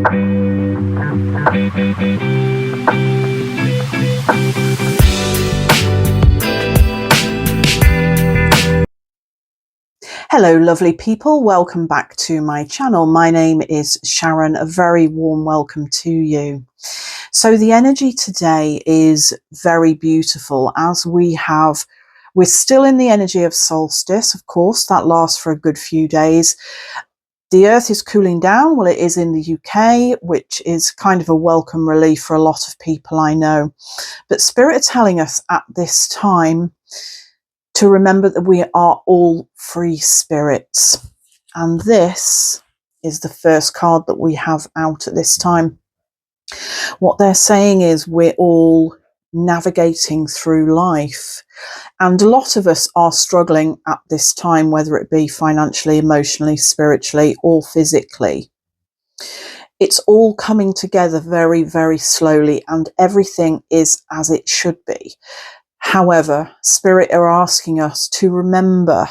Hello lovely people, welcome back to my channel. My name is Sharon, a very warm welcome to you. So the energy today is very beautiful as we're still in the energy of solstice, of course, that lasts for a good few days. The earth is cooling down, well it is in the UK, which is kind of a welcome relief for a lot of people I know. But Spirit are telling us at this time to remember that we are all free spirits. And this is the first card that we have out at this time. What they're saying is we're all navigating through life. And a lot of us are struggling at this time, whether it be financially, emotionally, spiritually, or physically. It's all coming together very, very slowly, and everything is as it should be. However, Spirit are asking us to remember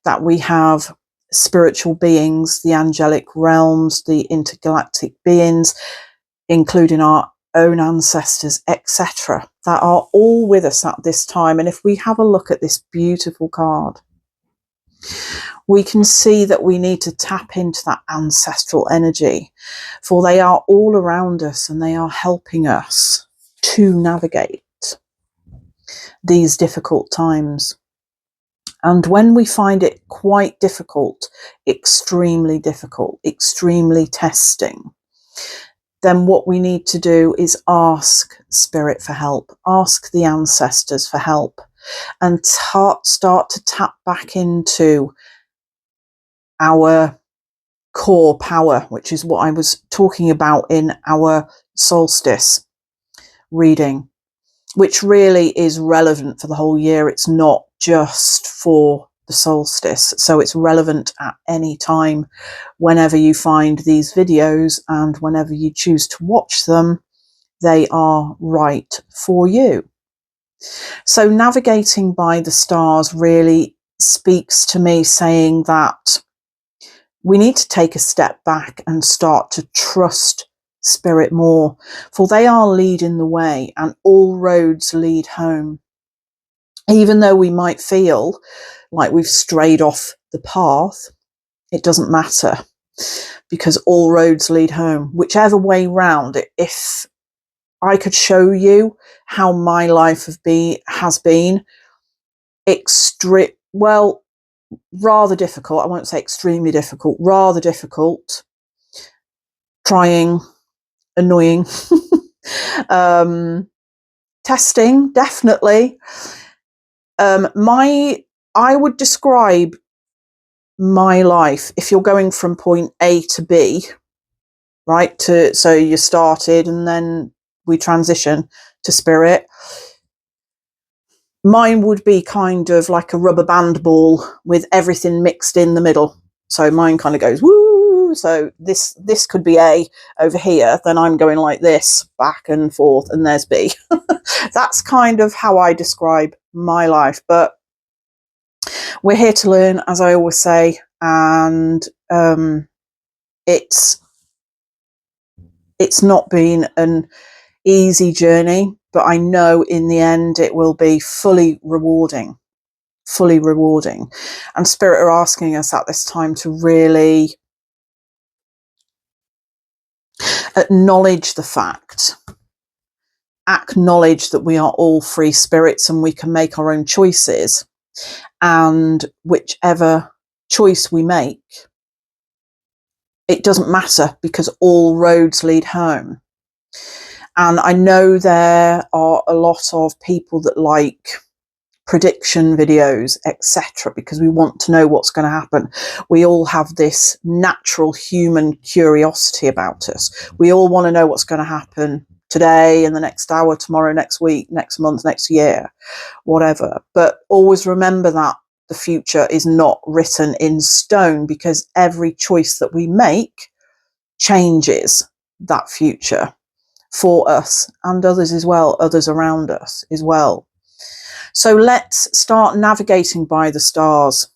that we have spiritual beings, the angelic realms, the intergalactic beings, including our own ancestors, etc., that are all with us at this time. And if we have a look at this beautiful card, we can see that we need to tap into that ancestral energy, for they are all around us and they are helping us to navigate these difficult times. And when we find it quite difficult, extremely testing, then what we need to do is ask Spirit for help, ask the ancestors for help, and start to tap back into our core power, which is what I was talking about in our solstice reading, which really is relevant for the whole year. It's not just for the solstice. So it's relevant at any time, whenever you find these videos and whenever you choose to watch them, they are right for you. So navigating by the stars really speaks to me, saying that we need to take a step back and start to trust Spirit more, for they are leading the way and all roads lead home. Even though we might feel like we've strayed off the path, it doesn't matter, because all roads lead home. Whichever way round, if I could show you how my life has been rather difficult. I won't say extremely difficult, rather difficult, trying, annoying, testing, definitely. I would describe my life, if you're going from point A to B, right, so you started and then we transition to Spirit. Mine would be kind of like a rubber band ball with everything mixed in the middle. So mine kind of goes woo. So this could be A over here. Then I'm going like this, back and forth, and there's B. That's kind of how I describe my life. But we're here to learn, as I always say, and it's not been an easy journey, but I know in the end it will be fully rewarding. And Spirit are asking us at this time to really acknowledge the fact, acknowledge that we are all free spirits and we can make our own choices, and whichever choice we make, it doesn't matter, because all roads lead home. And I know there are a lot of people that like prediction videos, etc., because we want to know what's going to happen. We all have this natural human curiosity about us. We all want to know what's going to happen today, in the next hour, tomorrow, next week, next month, next year, whatever. But always remember that the future is not written in stone, because every choice that we make changes that future for us and others as well, others around us as well. So let's start navigating by the stars,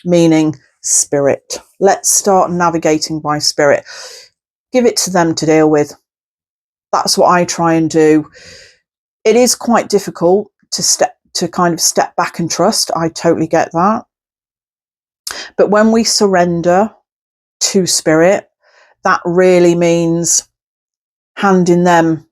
meaning Spirit. Let's start navigating by Spirit. give it to them to deal with. That's what I try and do. It is quite difficult to kind of step back and trust. I totally get that. But when we surrender to spirit, that really means handing them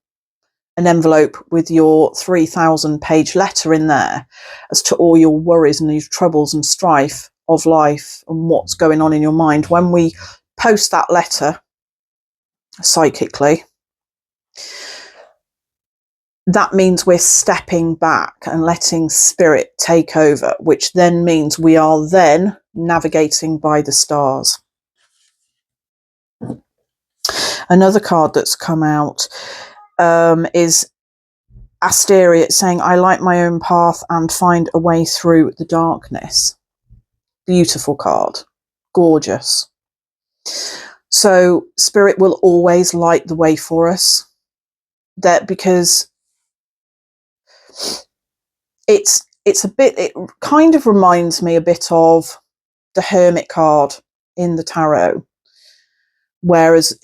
an envelope with your 3,000-page letter in there as to all your worries and these troubles and strife of life and what's going on in your mind. When we post that letter psychically, that means we're stepping back and letting spirit take over, which then means we are then navigating by the stars. Another card that's come out is Asteria. It's saying, I light my own path and find a way through the darkness. Beautiful card. Gorgeous. So spirit will always light the way for us. That because it's a bit, it kind of reminds me a bit of the Hermit card in the tarot, whereas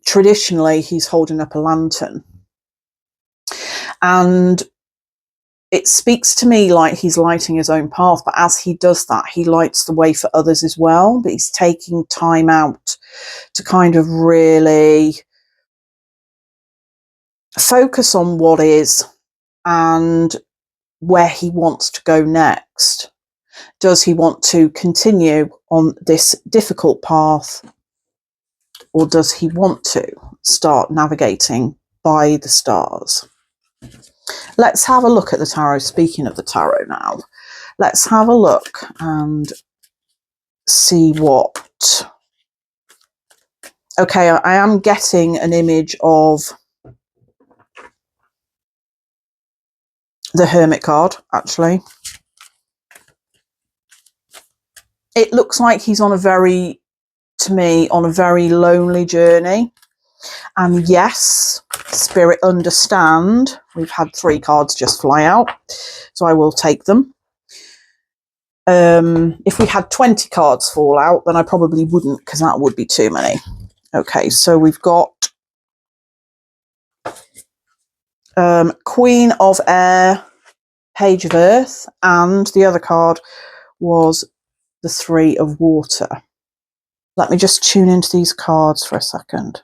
traditionally he's holding up a lantern, and it speaks to me like he's lighting his own path, but as he does that, he lights the way for others as well. But he's taking time out to kind of really focus on what is and where he wants to go next. Does he want to continue on this difficult path, or does he want to start navigating by the stars? Let's have a look at the tarot. Speaking of the tarot now, let's have a look and see what... Okay, I am getting an image of the Hermit card, actually. It looks like he's on a very lonely journey. And yes, spirit understand. We've had 3 cards just fly out, so I will take them. If we had 20 cards fall out, then I probably wouldn't, because that would be too many. Okay, so we've got Queen of Air, Page of Earth, and the other card was the 3 of Water. Let me just tune into these cards for a second.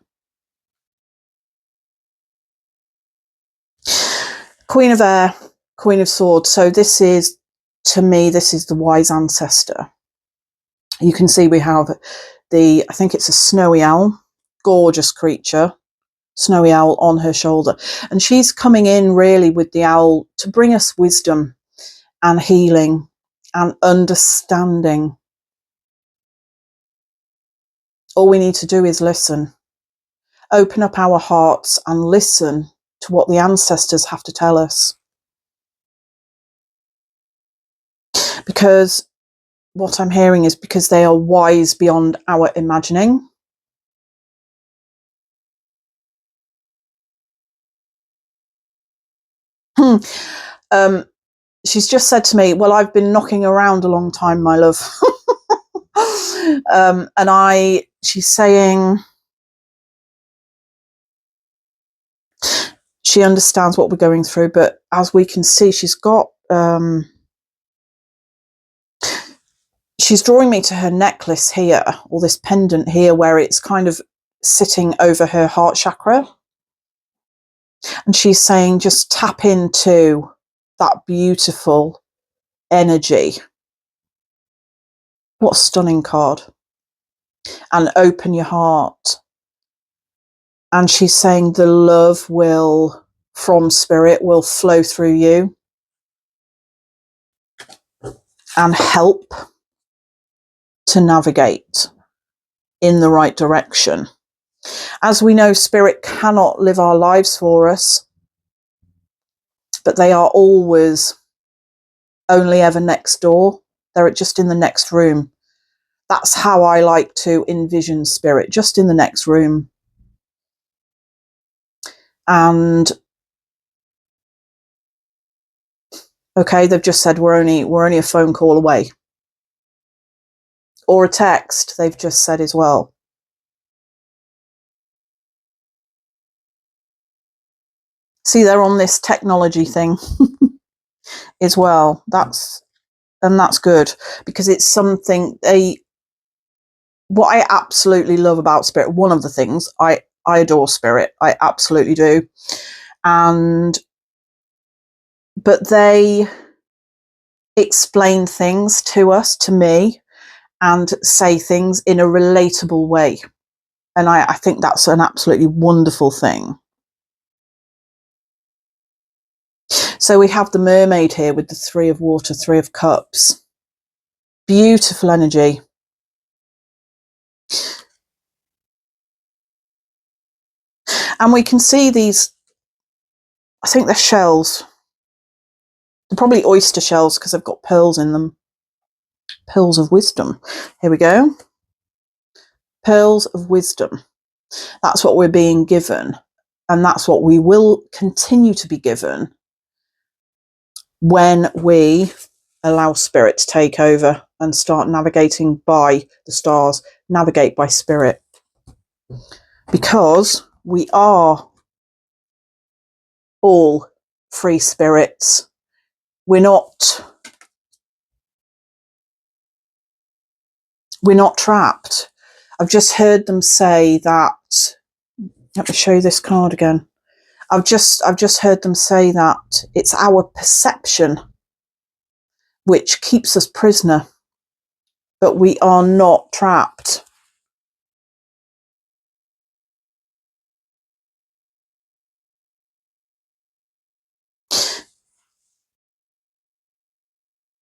Queen of Air, Queen of Swords. So this is, to me, this is the wise ancestor. You can see we have I think it's a snowy owl, gorgeous creature, snowy owl on her shoulder. And she's coming in really with the owl to bring us wisdom and healing and understanding. All we need to do is listen. Open up our hearts and listen to what the ancestors have to tell us. Because what I'm hearing is because they are wise beyond our imagining. She's just said to me, well, I've been knocking around a long time, my love. And she's saying she understands what we're going through, but as we can see, she's got, she's drawing me to her necklace here, or this pendant here, where it's kind of sitting over her heart chakra. And she's saying, just tap into that beautiful energy. What a stunning card. And open your heart. And she's saying the love from spirit will flow through you and help to navigate in the right direction. As we know, spirit cannot live our lives for us, but they are always only ever next door. They're just in the next room. That's how I like to envision spirit, just in the next room. And okay, they've just said we're only a phone call away. Or a text, they've just said as well. See, they're on this technology thing as well. That's good, because it's something what I absolutely love about spirit. One of the things I adore spirit. I absolutely do. But they explain things to us, to me, and say things in a relatable way. And I think that's an absolutely wonderful thing. So we have the mermaid here with the 3 of water, 3 of cups. Beautiful energy. And we can see these, I think they're shells. They're probably oyster shells because they've got pearls in them. Pearls of wisdom. Here we go. Pearls of wisdom. That's what we're being given. And that's what we will continue to be given when we allow spirit to take over and start navigating by the stars, navigate by spirit. Because we are all free spirits. We're not trapped. I've just heard them say that. Let me show you this card again. I've just heard them say that it's our perception which keeps us prisoner, but we are not trapped.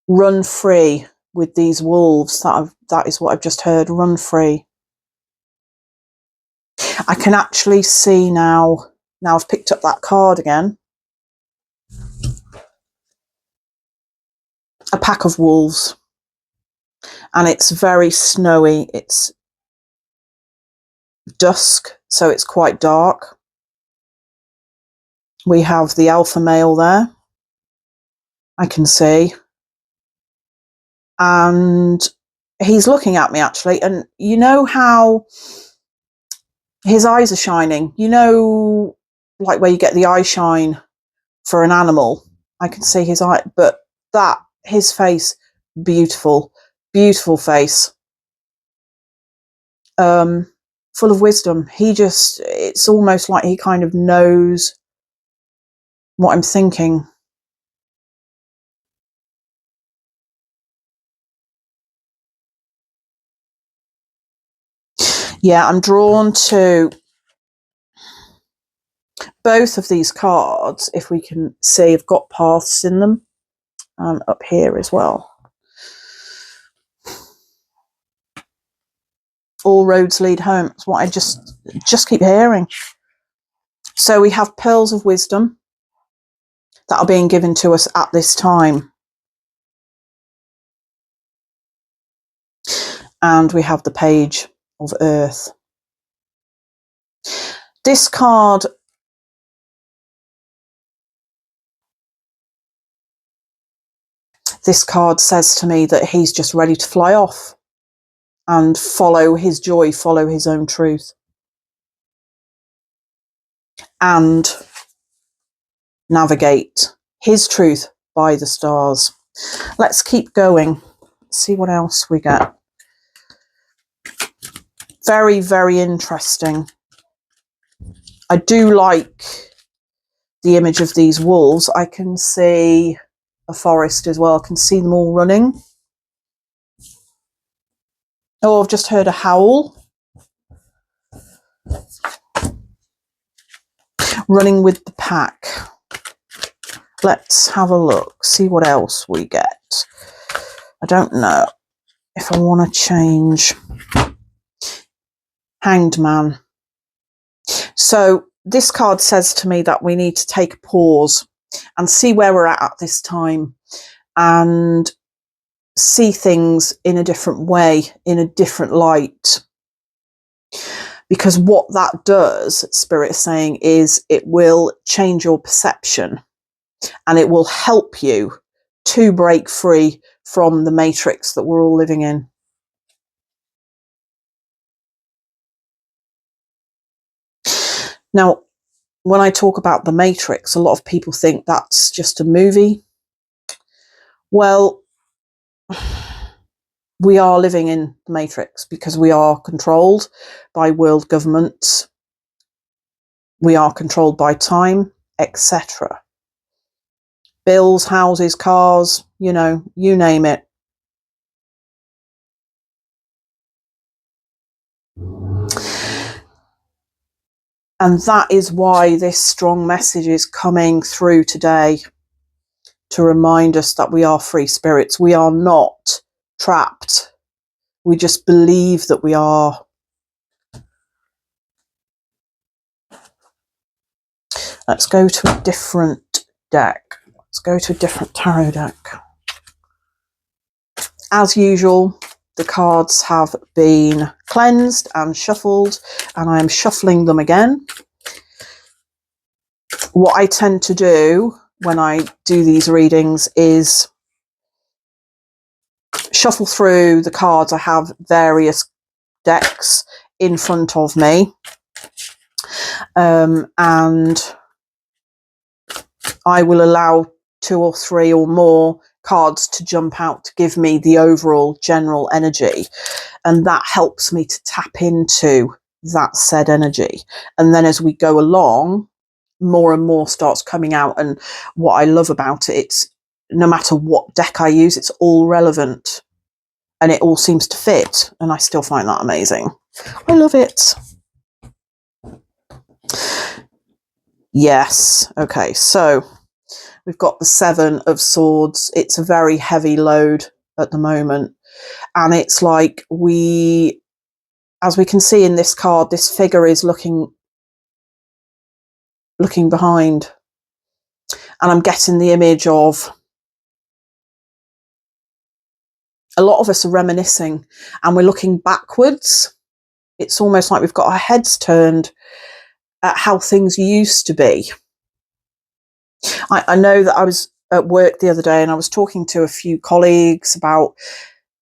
Run free with these wolves. That is what I've just heard. Run free. I can actually see now I've picked up that card again. A pack of wolves. And it's very snowy. It's dusk, so it's quite dark. We have the alpha male there, I can see. And he's looking at me, actually. And you know how his eyes are shining? You know, like where you get the eye shine for an animal? I can see his eye, but his face, beautiful, beautiful face. Full of wisdom. It's almost like he kind of knows what I'm thinking. Yeah, I'm drawn to both of these cards. If we can see, have got paths in them, up here as well. All roads lead home. That's what I just keep hearing. So we have pearls of wisdom that are being given to us at this time. And we have the page of earth. This card says to me that he's just ready to fly off and follow his joy, follow his own truth, and navigate his truth by the stars. Let's keep going. See what else we get. Very, very interesting. I do like the image of these wolves. I can see a forest as well. I can see them all running. Oh, I've just heard a howl. Running with the pack. Let's have a look, see what else we get. I don't know if I want to change. Hanged Man. So this card says to me that we need to take a pause and see where we're at this time, and see things in a different way, in a different light. Because what that does, Spirit is saying, is it will change your perception, and it will help you to break free from the matrix that we're all living in. Now, when I talk about the Matrix, a lot of people think that's just a movie. Well, we are living in the Matrix because we are controlled by world governments. We are controlled by time, etc. Bills, houses, cars, you name it. And that is why this strong message is coming through today, to remind us that we are free spirits. We are not trapped. We just believe that we are. Let's go to a different deck. Let's go to a different tarot deck. As usual, the cards have been cleansed and shuffled, and I am shuffling them again. What I tend to do when I do these readings is shuffle through the cards. I have various decks in front of me, and I will allow 2 or 3 or more cards to jump out to give me the overall general energy, and that helps me to tap into that said energy. And then as we go along, more and more starts coming out, and what I love about it, it's no matter what deck I use, it's all relevant and it all seems to fit, and I still find that amazing. I love it. Yes. Okay, so we've got the 7 of Swords. It's a very heavy load at the moment, and it's like as we can see in this card, this figure is looking behind, and I'm getting the image of a lot of us are reminiscing and we're looking backwards. It's almost like we've got our heads turned at how things used to be. I know that I was at work the other day and I was talking to a few colleagues about,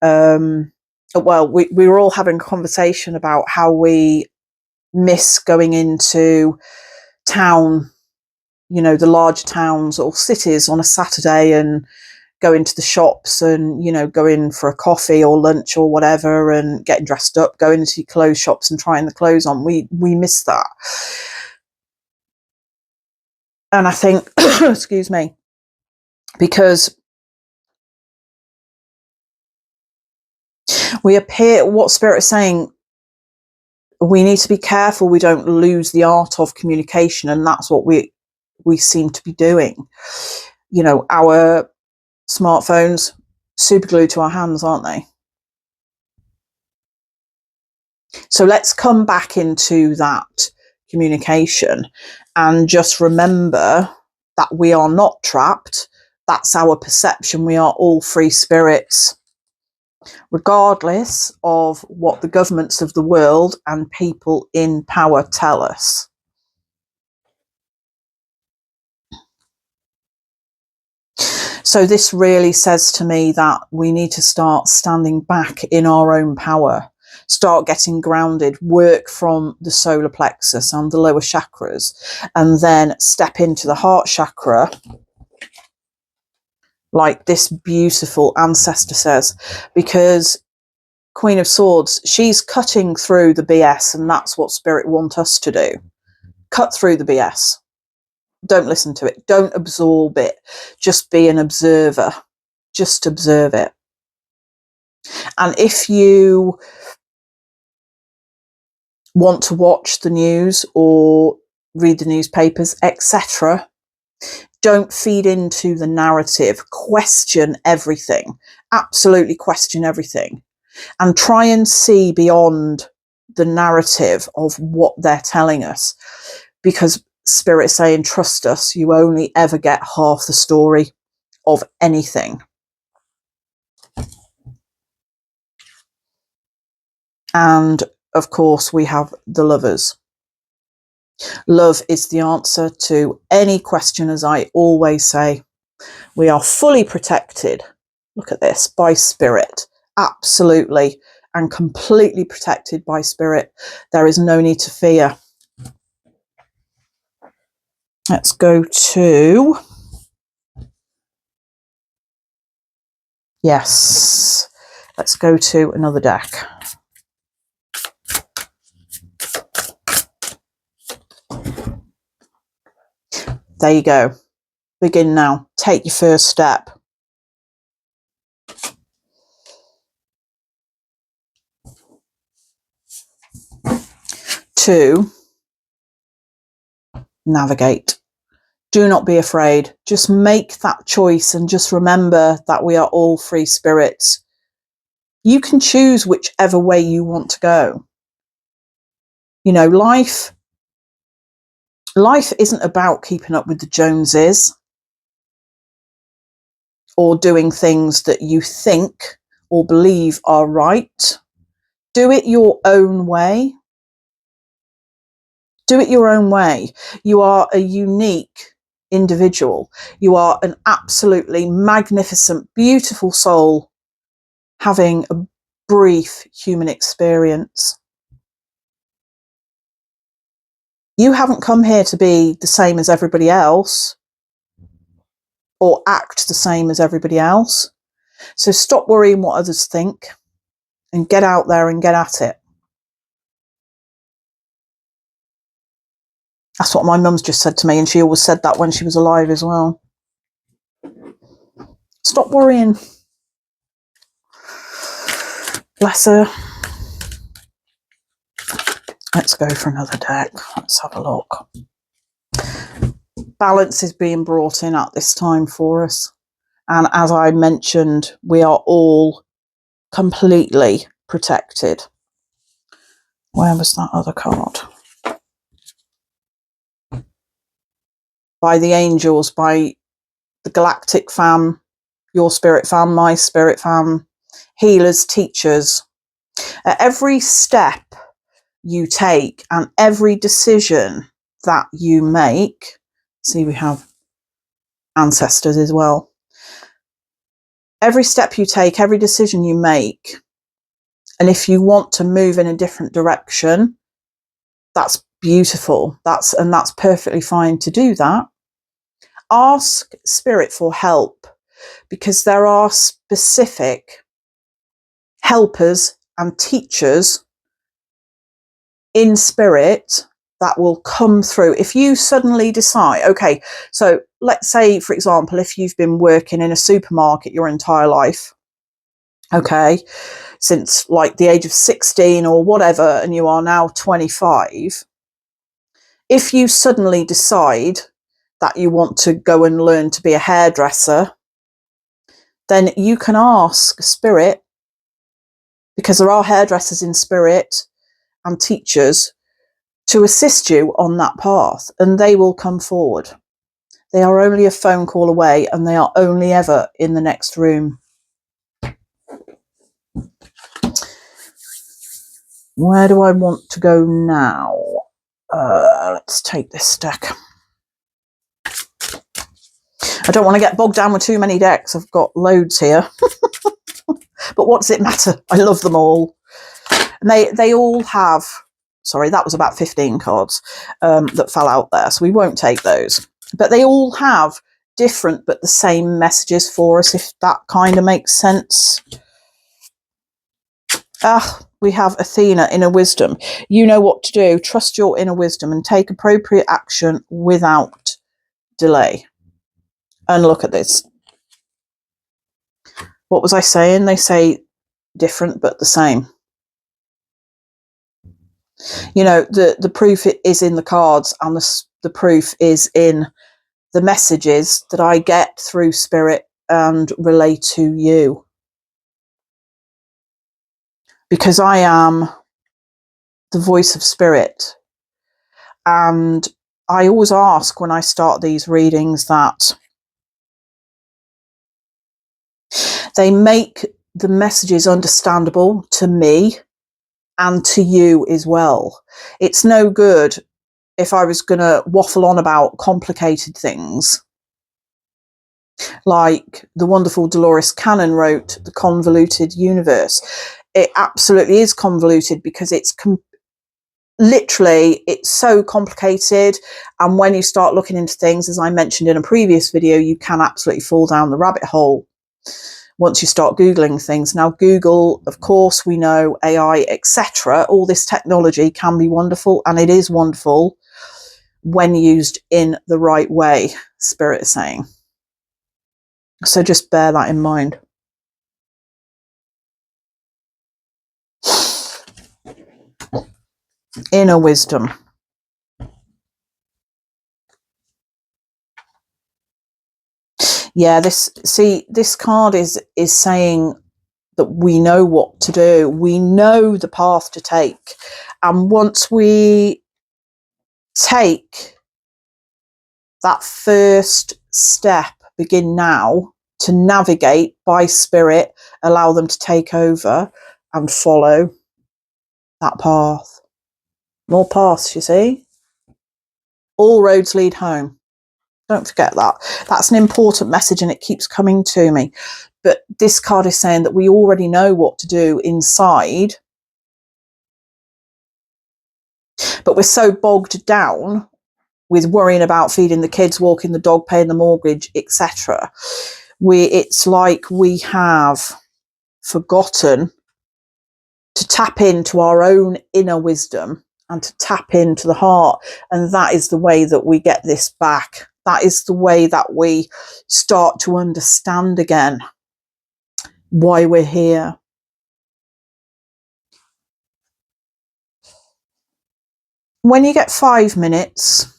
we were all having a conversation about how we miss going into town, the large towns or cities on a Saturday, and go into the shops and, go in for a coffee or lunch or whatever and getting dressed up, going into clothes shops and trying the clothes on. We miss that. And I think, excuse me, because what Spirit is saying, we need to be careful we don't lose the art of communication, and that's what we seem to be doing. Our smartphones, super glued to our hands, aren't they? So let's come back into that communication and just remember that we are not trapped. That's our perception. We are all free spirits, regardless of what the governments of the world and people in power tell us. So this really says to me that we need to start standing back in our own power, start getting grounded, work from the solar plexus and the lower chakras, and then step into the heart chakra, like this beautiful ancestor says, because Queen of Swords, she's cutting through the BS, and that's what Spirit wants us to do. Cut through the BS. Don't listen to it. Don't absorb it. Just be an observer. Just observe it. And if you want to watch the news or read the newspapers, etc., don't feed into the narrative. Question everything. Absolutely question everything. And try and see beyond the narrative of what they're telling us. Because Spirit is saying, trust us, you only ever get half the story of anything. And of course, we have the Lovers. Love is the answer to any question, as I always say. We are fully protected, look at this, by Spirit. Absolutely and completely protected by Spirit. There is no need to fear. Let's go to, yes, let's go to another deck. There you go. Begin now. Take your first step. 2, navigate. Do not be afraid. Just make that choice and just remember that we are all free spirits. You can choose whichever way you want to go. You know, life isn't about keeping up with the Joneses or doing things that you think or believe are right. Do it your own way. Do it your own way. You are a unique individual. You are an absolutely magnificent, beautiful soul having a brief human experience. You haven't come here to be the same as everybody else or act the same as everybody else. So stop worrying what others think and get out there and get at it. That's what my mum's just said to me, and she always said that when she was alive as well. Stop worrying. Bless her. Let's go for another deck. Let's have a look. Balance is being brought in at this time for us. And as I mentioned, we are all completely protected. Where was that other card? By the angels, by the galactic fam, your spirit fam, my spirit fam, healers, teachers. At every step you take and every decision that you make, see, we have ancestors as well. Every step you take, every decision you make, and if you want to move in a different direction, that's beautiful. That's perfectly fine to do that. Ask spirit for help, because there are specific helpers and teachers in spirit that will come through. If you suddenly decide, okay, so let's say, for example, if you've been working in a supermarket your entire life, okay, since like the age of 16 or whatever, and you are now 25, if you suddenly decide that you want to go and learn to be a hairdresser, then you can ask spirit, because there are hairdressers in spirit and teachers, to assist you on that path, and they will come forward. They are only a phone call away, and they are only ever in the next room. Where do I want to go now? Let's take this deck. I don't want to get bogged down with too many decks. I've got loads here. But what does it matter? I love them all. And they all have, sorry, that was about 15 cards that fell out there, so we won't take those. But they all have different but the same messages for us, if that kind of makes sense. We have Athena, inner wisdom. You know what to do. Trust your inner wisdom and take appropriate action without delay. And look at this. What was I saying? They say different but the same. You know, the proof is in the cards, and the proof is in the messages that I get through spirit and relay to you. Because I am the voice of spirit. And I always ask when I start these readings that they make the messages understandable to me and to you as well. It's no good if I was going to waffle on about complicated things. Like the wonderful Dolores Cannon wrote, The Convoluted Universe. It absolutely is convoluted because it's literally, it's so complicated. And when you start looking into things, as I mentioned in a previous video, you can absolutely fall down the rabbit hole once you start Googling things. Now, Google, of course, we know AI, etc. All this technology can be wonderful, and it is wonderful when used in the right way, Spirit is saying. So just bear that in mind. Inner wisdom. Yeah, this card is saying that we know what to do. We know the path to take. And once we take that first step, begin now to navigate by spirit, allow them to take over and follow that path. More paths, you see? All roads lead home. Don't forget that. That's an important message, and it keeps coming to me. But this card is saying that we already know what to do inside, but we're so bogged down with worrying about feeding the kids, walking the dog, paying the mortgage, etc. It's like we have forgotten to tap into our own inner wisdom and to tap into the heart. And that is the way that we get this back. That is the way that we start to understand again why we're here. When you get 5 minutes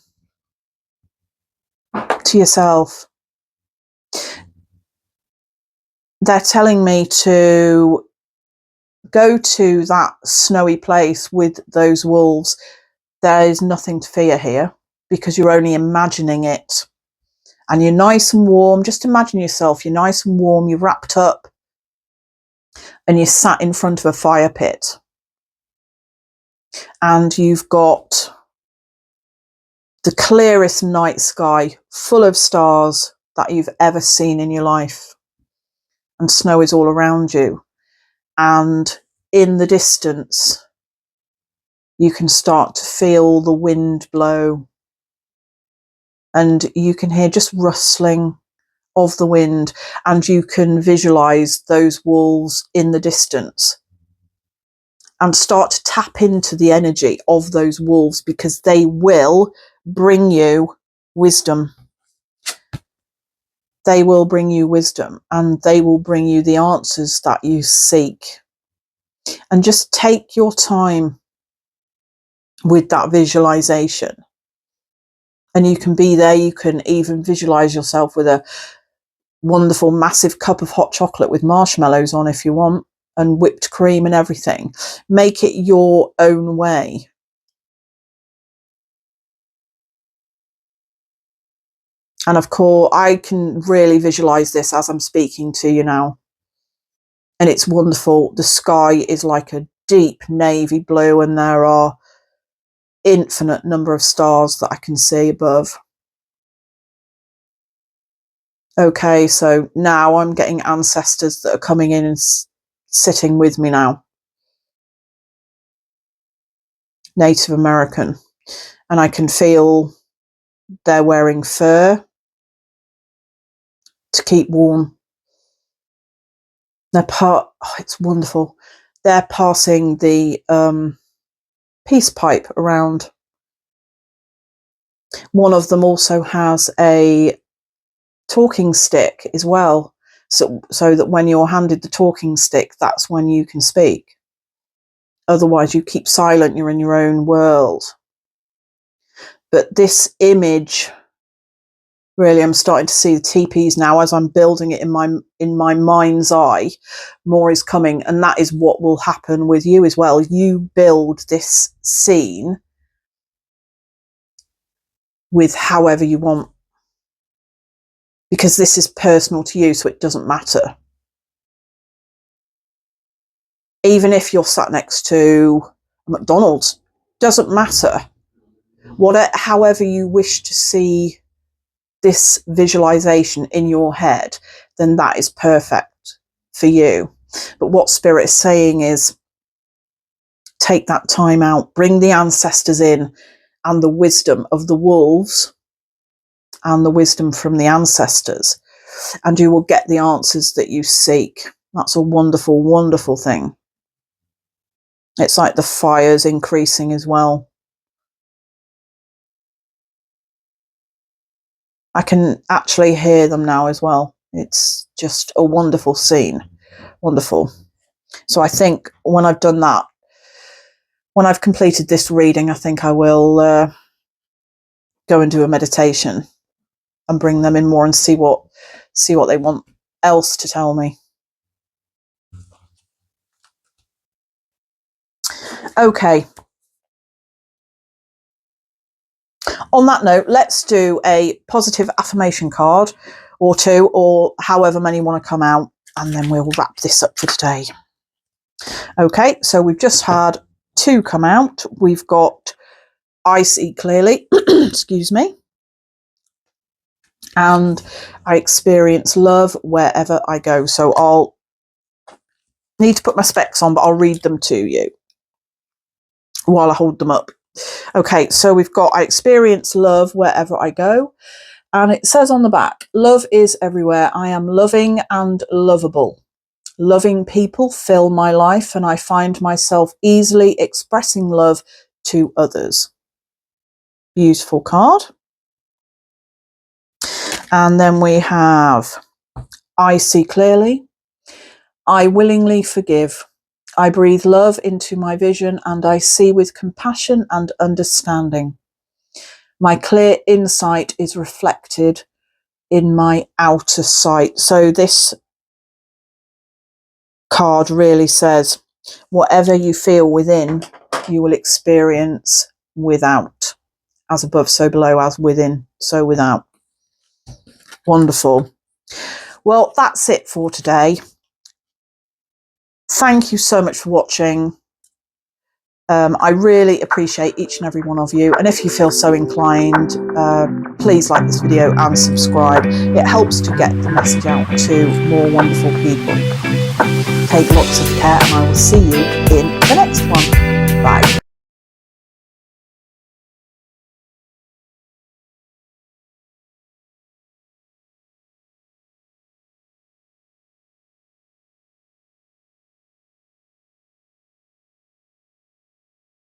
to yourself, they're telling me to go to that snowy place with those wolves. There is nothing to fear here because you're only imagining it. And you're nice and warm. Just imagine yourself, you're nice and warm, you're wrapped up, and you're sat in front of a fire pit. And you've got the clearest night sky, full of stars that you've ever seen in your life. And snow is all around you. And in the distance, you can start to feel the wind blow. And you can hear just rustling of the wind, and you can visualize those wolves in the distance and start to tap into the energy of those wolves, because they will bring you wisdom. They will bring you wisdom, and they will bring you the answers that you seek. And just take your time with that visualization. And you can be there. You can even visualize yourself with a wonderful massive cup of hot chocolate with marshmallows on if you want, and whipped cream and everything. Make it your own way. And of course, I can really visualize this as I'm speaking to you now. And it's wonderful. The sky is like a deep navy blue, and there are infinite number of stars that I can see above. Okay, so now I'm getting ancestors that are coming in and sitting with me now. Native American. And I can feel they're wearing fur to keep warm. It's wonderful. They're passing the peace pipe around. One of them also has a talking stick as well, so that when you're handed the talking stick, that's when you can speak. Otherwise, you keep silent, you're in your own world. But this image, really, I'm starting to see the teepees now as I'm building it in my mind's eye. More is coming, and that is what will happen with you as well. You build this scene with however you want, because this is personal to you, so it doesn't matter. Even if you're sat next to a McDonald's, doesn't matter. However you wish to see this visualization in your head, then that is perfect for you. But what Spirit is saying is, take that time out, bring the ancestors in and the wisdom of the wolves and the wisdom from the ancestors, and you will get the answers that you seek. That's a wonderful, wonderful thing. It's like the fire's increasing as well. I can actually hear them now as well. It's just a wonderful scene. Wonderful. So I think when I've done that, when I've completed this reading, I think I will go and do a meditation and bring them in more and see what they want else to tell me. Okay. On that note, let's do a positive affirmation card or two, or however many want to come out, and then we'll wrap this up for today. Okay, so we've just had 2 come out. We've got I see clearly, excuse me, and I experience love wherever I go. So I'll need to put my specs on, but I'll read them to you while I hold them up. Okay, so we've got I experience love wherever I go. And it says on the back, love is everywhere. I am loving and lovable. Loving people fill my life, and I find myself easily expressing love to others. Beautiful card. And then we have I see clearly. I willingly forgive. I breathe love into my vision, and I see with compassion and understanding. My clear insight is reflected in my outer sight. So this card really says, whatever you feel within, you will experience without. As above, so below, as within, so without. Wonderful. Well, that's it for today. Thank you so much for watching. I really appreciate each and every one of you. And if you feel so inclined, please like this video and subscribe. It helps to get the message out to more wonderful people. Take lots of care, and I will see you in